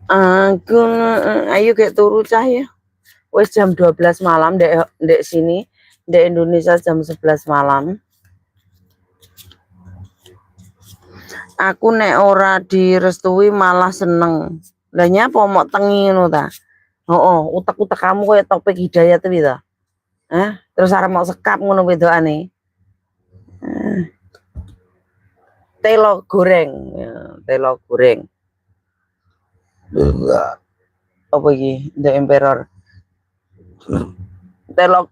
Aku ayo kayak turu cah ya. Wes jam 12 malam dek sini, dek Indonesia jam 11 malam. Aku nek ora direstui malah seneng. Lah nyapa mok tengi ngono ta? Oh, utek-utek kamu kayak Topik Hidayat kuwi ta. Terus arep mau sekap ngono wedokane. Telo goreng, ya, telo goreng. Apa iki? The Emperor. Telo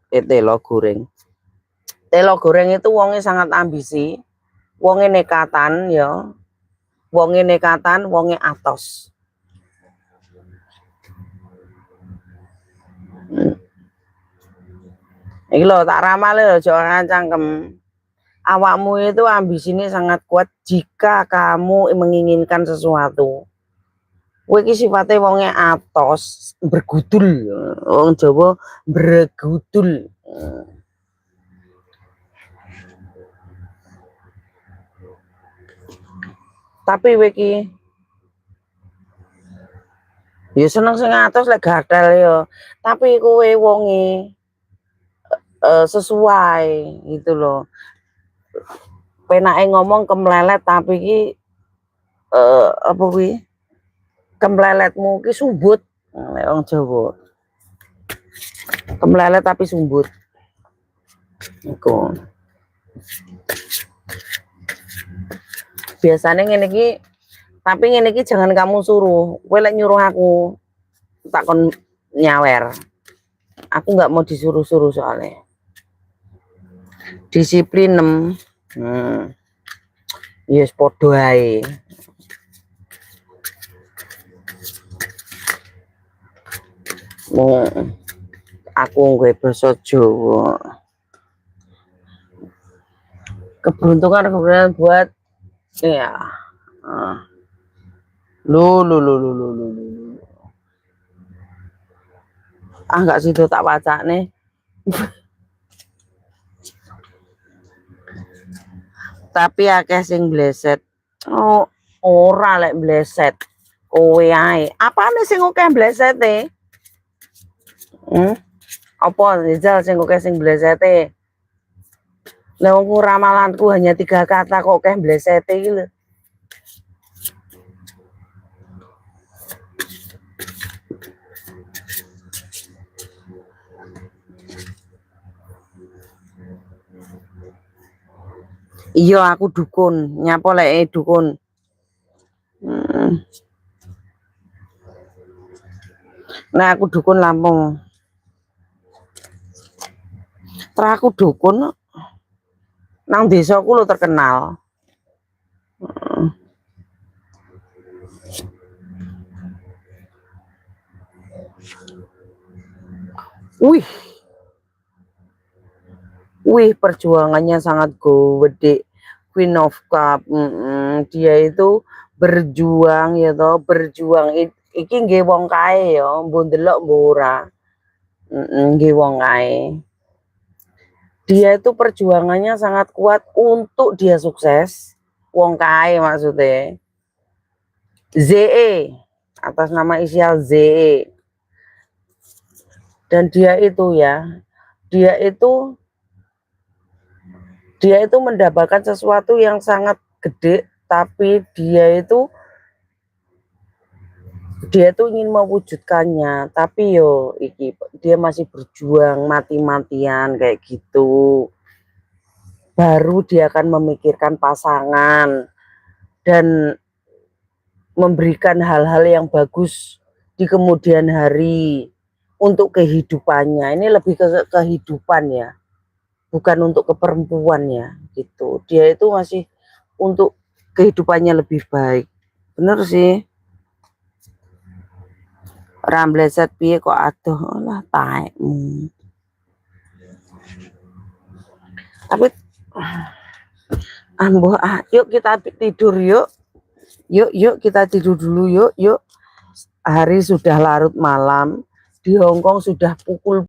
goreng. Telo goreng itu wonge sangat ambisi, wonge nekatan ya. Wonge nekatan, wonge atos. Iki lho tak ramal lho aja cangkem. Awakmu itu ambisinya sangat kuat jika kamu menginginkan sesuatu. Kowe iki sifate wonge atos, bergudul. Wong Jawa bergudul. Tapi kowe iki ya seneng sing atos lek gatel ya. Tapi kowe wonge sesuai gitu loh. Penake ngomong kemlelet tapi iki apa kuwi? Kemleletmu ki sumbut nek wong Jawa. Kemlelet tapi sumbut. Iku. Biasanya ngene iki, tapi ngene iki jangan kamu suruh. Kowe lek nyuruh aku tak kon nyawer. Aku nggak mau disuruh-suruh soalnya. Disiplin 6. Yes podo ae. Aku gue basa Jawa. Keberuntungan buat ya. Lu. Enggak situ tak wacane. Tapi akeh sing bleset. Oh, ora lek bleset. Kowe ae. Apane sing akeh blesete? Apa Rizal sing akeh sing blesete? Lah wong ramalanku hanya 3 kata kok akeh blesete iki lho. Iya aku dukun, nyapa lek dukun. Nah aku dukun Lampung. Terus aku dukun nang desaku lo terkenal. Wih perjuangannya sangat gede. Queen of Cup. Dia itu berjuang ya toh, berjuang iki nggih wong kae ya, mbok ndelok mbok ora. Nggih wong kae. Dia itu perjuangannya sangat kuat untuk dia sukses. Wong kae maksudnya. ZE atas nama inisial ZE. Dan dia itu mendapatkan sesuatu yang sangat gede, tapi dia itu ingin mewujudkannya, tapi dia masih berjuang mati-matian kayak gitu. Baru dia akan memikirkan pasangan dan memberikan hal-hal yang bagus di kemudian hari untuk kehidupannya. Ini lebih ke kehidupan ya, bukan untuk keperempuannya gitu. Dia itu masih untuk kehidupannya lebih baik. Bener sih. Rambleset piye kok aduh lah taekmu. Tapi yuk kita tidur yuk. Yuk kita tidur dulu yuk. Hari sudah larut malam. Di Hongkong sudah pukul